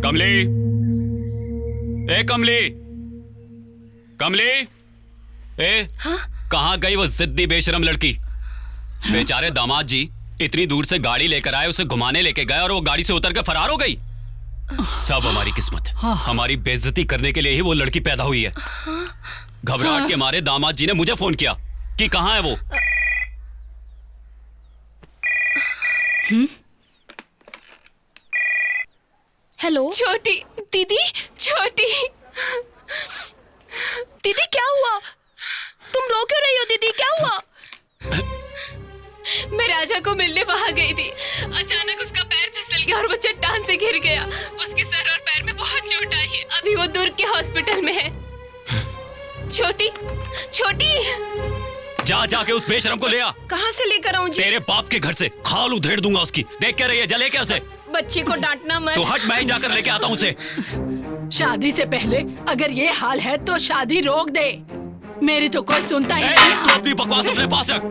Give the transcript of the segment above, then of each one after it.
कमली, ए कमली, कमली, ए हाँ? कहाँ गई वो जिद्दी बेशरम लड़की? बेचारे दामाद जी इतनी दूर से गाड़ी लेकर आए, उसे घुमाने लेके गए और वो गाड़ी से उतर के फरार हो गई। सब हमारी किस्मत, हमारी बेइज्जती करने के लिए ही वो लड़की पैदा हुई है। घबराहट के मारे दामाद जी ने मुझे फोन किया कि कहाँ है वो। हेलो छोटी दीदी। छोटी दीदी क्या हुआ? तुम रो क्यों रही हो दीदी? क्या हुआ? मैं राजा को मिलने वहां गई थी। अचानक उसका पैर फिसल गया और वो चट्टान से गिर गया। उसके सर और पैर में बहुत चोट आई है। अभी वो दुर्ग के हॉस्पिटल में है। छोटी छोटी जाके उस बेशरम को ले आ। कहाँ से लेकर आऊं जी? तेरे बाप के घर से खाल उधेड़ दूंगा उसकी। देख क्या रही है, जले क्या उसे? बच्चे को डांटना मत। तो हट, मैं ही जाकर लेके आता हूँ उसे। शादी से पहले अगर ये हाल है तो शादी रोक दे। मेरी तो कोई सुनता ही नहीं। तू अपनी बकवास अपने पास रख।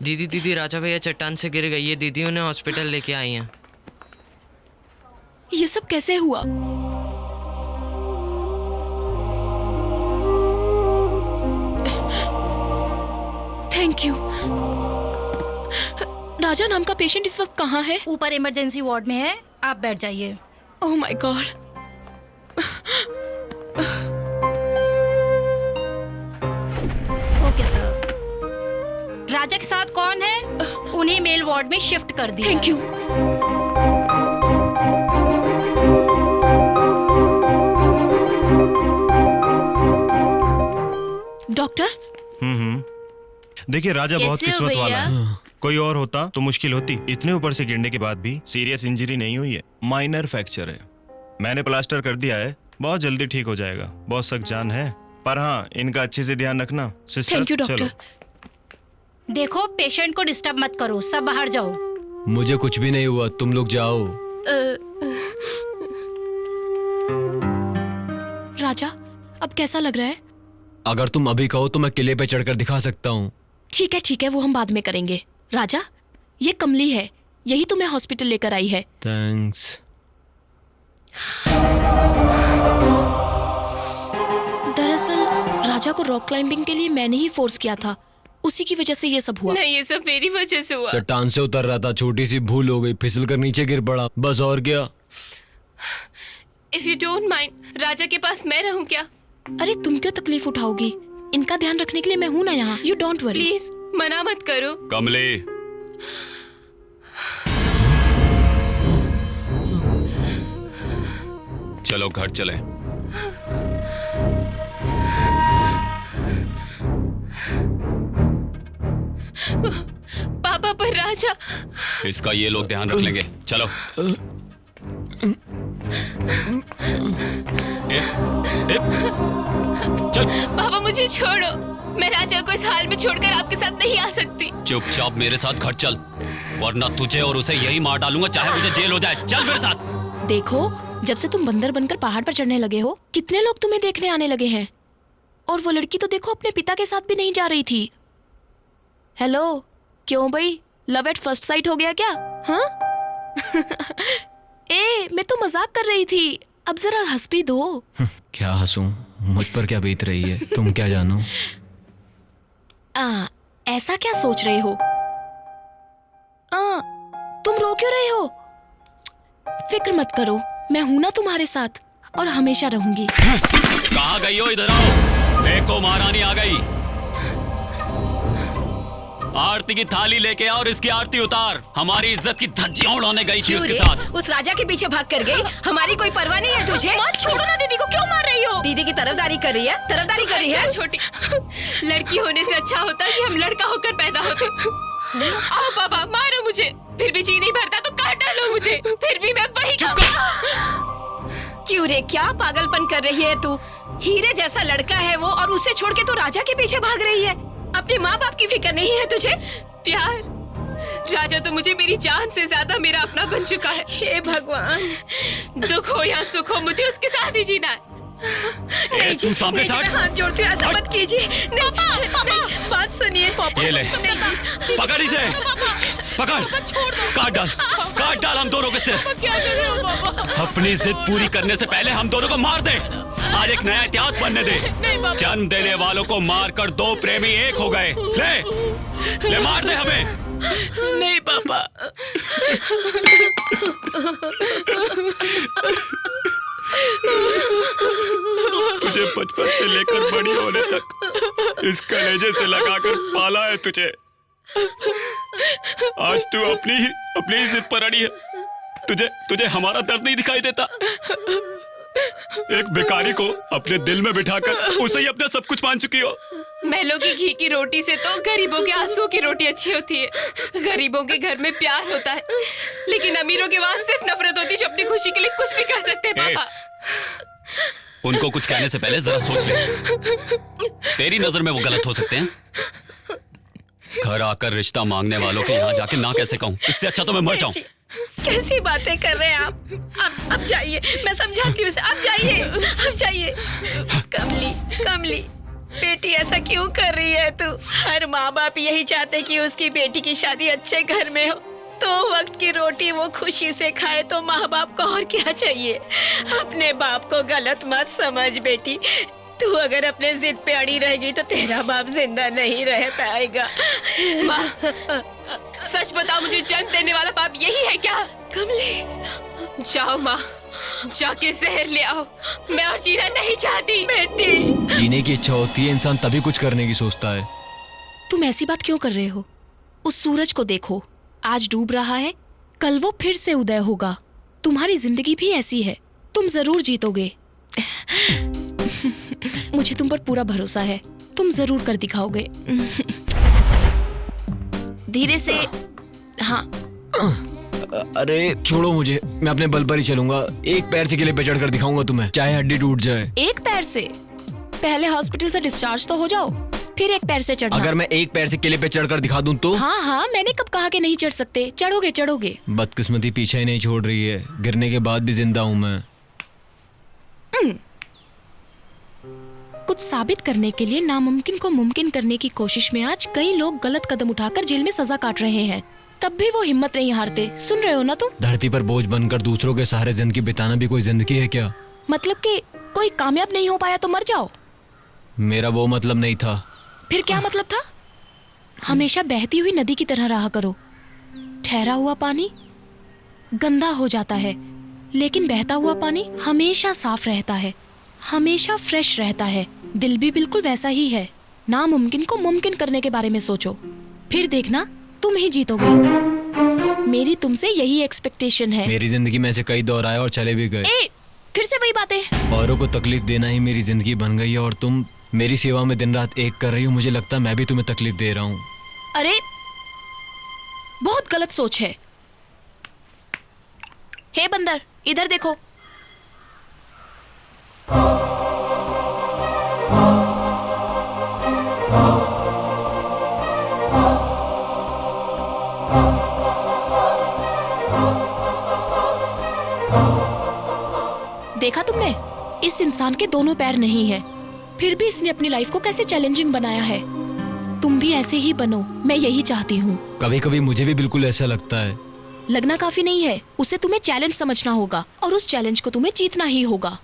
दीदी राजा भैया चट्टान से गिर गई है। दीदी उन्हें हॉस्पिटल लेके आई हैं। ये सब कैसे हुआ? Thank you. राजा नाम का पेशेंट इस वक्त कहाँ है? ऊपर इमरजेंसी वार्ड में है, आप बैठ जाइए। Oh my god. Okay sir. राजा के साथ कौन है? उन्हें मेल वार्ड में शिफ्ट कर दिया। Thank you. डॉक्टर। देखिए राजा बहुत कैसे हो किस्मत वाला भैया? है। कोई और होता तो मुश्किल होती। इतने ऊपर से गिरने के बाद भी सीरियस इंजरी नहीं हुई है, माइनर फ्रैक्चर है। मैंने प्लास्टर कर दिया है, बहुत जल्दी ठीक हो जाएगा। बहुत सख्त जान है, पर हाँ इनका अच्छे से ध्यान रखना। Sister, thank you doctor. चलो। देखो पेशेंट को डिस्टर्ब मत करो, सब बाहर जाओ। मुझे कुछ भी नहीं हुआ, तुम लोग जाओ। राजा अब कैसा लग रहा है? अगर तुम अभी कहो तो मैं किले पे चढ़कर दिखा सकता हूँ। ठीक है, वो हम बाद में करेंगे। राजा ये कमली है, यही तुम्हें हॉस्पिटल लेकर आई है। थैंक्स। दरअसल राजा को रॉक क्लाइंबिंग के लिए मैंने ही फोर्स किया था, उसी की वजह से ये सब हुआ। नहीं, ये सब मेरी वजह से हुआ। चट्टान से उतर रहा था, छोटी सी भूल हो गई, फिसल कर नीचे गिर पड़ा, बस और क्या। इफ यू डोंट माइंड, राजा के पास मैं रहूं क्या? अरे तुम क्यों तकलीफ उठाओगी? इनका ध्यान रखने के लिए मैं हूं ना यहाँ। You don't worry. प्लीज मना मत करो। कमली, चलो घर चले। पापा पर राजा। इसका ये लोग ध्यान रख लेंगे। चलो। चल। पापा मुझे छोड़ो, मैं राजा को इस हाल में छोड़कर आपके साथ नहीं आ सकती। चुपचाप मेरे साथ घर चल, वरना तुझे और उसे यही मार डालूंगा, चाहे मुझे जेल हो जाए। चल मेरे साथ। देखो जब से तुम बंदर बनकर पहाड़ पर चढ़ने लगे हो, कितने लोग तुम्हें देखने आने लगे हैं। और वो लड़की तो देखो अपने पिता के साथ भी नहीं जा रही थी। हेलो, क्यों भाई, लव एट फर्स्ट साइट हो गया क्या? हाँ? ए, मैं तो मजाक कर रही थी, अब जरा हंस भी दो। क्या हंसूं, मुझ पर क्या बीत रही है तुम क्या जानो। ऐसा क्या सोच रहे हो? तुम रो क्यों रहे हो? फिक्र मत करो, मैं हूं ना तुम्हारे साथ और हमेशा रहूंगी। कहाँ गई हो? इधर आओ। देखो महारानी आ गई। आरती की थाली लेके आ और इसकी आरती उतार। हमारी इज्जत की धज्जियां उड़ाने गई थी उसके साथ। उस राजा के पीछे भाग कर गई। हमारी कोई परवाह नहीं है तुझे? मत छोड़ो ना दीदी को, क्यों मार रही हो? दीदी की तरफदारी कर रही है, तरफदारी कर रही है। छोटी लड़की होने से अच्छा होता है कि हम लड़का होकर पैदा होते। आओ पापा, मारो मुझे, फिर भी जी नहीं भरता तो काट डालो मुझे, फिर भी मैं वही क्यों रे, क्या पागलपन कर रही है तू? हीरे जैसा लड़का है वो, और उसे छोड़ के तू राजा के पीछे भाग रही है। अपने माँ बाप की फिक्र नहीं है तुझे? प्यार, राजा तो मुझे मेरी जान से ज्यादा मेरा अपना बन चुका है। हे भगवान, दुख हो या सुख हो, मुझे उसके साथ ही जीना है। ए, तू सामने से हट। हाथ जोड़ती हूँ, ऐसा मत कीजिए। पापा, बात सुनिए पापा। ये ले, पकड़ इसे, पकड़, काट डाल हम दोनों के सिर। क्या कर रहे हो पापा? अपनी जिद पूरी करने से पहले हम दोनों को मार दे। आज एक नया इतिहास बनने दे। जन्म देने वालों को मारकर दो प्रेमी एक हो गए। ले मार दे हमें। नहीं पापा। तुझे बचपन से लेकर बड़ी होने तक इस कलेजे से लगाकर पाला है तुझे। आज तू अपनी ही जिद पर अड़ी है। तुझे हमारा दर्द नहीं दिखाई देता? एक भिखारी को अपने दिल में बिठाकर उसे ही अपना सब कुछ मान चुकी हो। महलों की घी की रोटी से तो गरीबों के आंसू की रोटी अच्छी होती है। गरीबों के घर में प्यार होता है, लेकिन अमीरों के वहां सिर्फ नफरत होती है, जो अपनी खुशी के लिए कुछ भी कर सकते हैं। पापा, उनको कुछ कहने से पहले जरा सोच ले। तेरी नजर में वो गलत हो सकते हैं। घर आकर रिश्ता मांगने वालों के यहाँ जाके ना कैसे कहूँ? इससे अच्छा तो मैं मर जाऊं। कैसी बातें कर रहे हैं आप? अब जाइए, मैं समझाती हूँ उसे। आप जाइए। कमली, बेटी ऐसा क्यों कर रही है तू? हर माँ बाप यही चाहते कि उसकी बेटी की शादी अच्छे घर में हो, तो वक्त की रोटी वो खुशी से खाए। तो माँ बाप को और क्या चाहिए? अपने बाप को गलत मत समझ बेटी। तू अगर अपने जिद पे अड़ी रहेगी तो तेरा बाप जिंदा नहीं रह पाएगा। माँ, सच बताओ, मुझे जन्म देने वाला बाप यही है क्या? कमली, जाओ माँ, जाके जहर ले आओ। मैं और जीना नहीं चाहती। बेटी, जीने की इच्छा होती है, इंसान तभी कुछ करने की सोचता है। तुम ऐसी बात क्यों कर रहे हो? उस सूरज को देखो, आज डूब रहा है, कल वो फिर से उदय होगा। तुम्हारी जिंदगी भी ऐसी है, तुम जरूर जीतोगे। मुझे तुम पर पूरा भरोसा है, तुम जरूर कर दिखाओगे। धीरे से। हाँ, अरे छोड़ो मुझे, मैं अपने बल पर ही चलूंगा। एक पैर से किले पे चढ़कर दिखाऊंगा तुम्हें, चाहे हड्डी टूट जाए। एक पैर से? पहले हॉस्पिटल से डिस्चार्ज तो हो जाओ, फिर एक पैर से चढ़ना। अगर मैं एक पैर से किले पे चढ़कर दिखा दूं तो? हाँ, मैंने कब कहा कि नहीं चढ़ सकते? चढ़ोगे। बदकिस्मती पीछे ही नहीं छोड़ रही है, गिरने के बाद भी जिंदा हूँ मैं। कुछ साबित करने के लिए नामुमकिन को मुमकिन करने की कोशिश में आज कई लोग गलत कदम उठाकर जेल में सजा काट रहे हैं, तब भी वो हिम्मत नहीं हारते। सुन रहे हो ना तुम? धरती पर बोझ बनकर दूसरों के सहारे जिंदगी बिताना भी कोई जिंदगी है क्या? मतलब कि कोई कामयाब नहीं हो पाया तो मर जाओ? मेरा वो मतलब नहीं था। फिर क्या मतलब था? हमेशा बहती हुई नदी की तरह रहा करो। ठहरा हुआ पानी गंदा हो जाता है, लेकिन बहता हुआ पानी हमेशा साफ रहता है, हमेशा फ्रेश रहता है। दिल भी बिल्कुल वैसा ही है। नामुमकिन को मुमकिन करने के बारे में सोचो, फिर देखना तुम ही जीतोगे। मेरी तुमसे यही एक्सपेक्टेशन है। मेरी जिंदगी में से कई दौर आए और चले भी गए। फिर से वही बातें। औरों को तकलीफ देना ही मेरी जिंदगी बन गई है, और तुम मेरी सेवा में दिन रात एक कर रही हो। मुझे लगता है मैं भी तुम्हें तकलीफ दे रहा हूँ। अरे बहुत गलत सोच है। हे बंदर, इधर देखो। देखा तुमने? इस इंसान के दोनों पैर नहीं है, फिर भी इसने अपनी लाइफ को कैसे चैलेंजिंग बनाया है। तुम भी ऐसे ही बनो, मैं यही चाहती हूँ। कभी कभी मुझे भी बिल्कुल ऐसा लगता है। लगना काफी नहीं है, उसे तुम्हें चैलेंज समझना होगा और उस चैलेंज को तुम्हें जीतना ही होगा।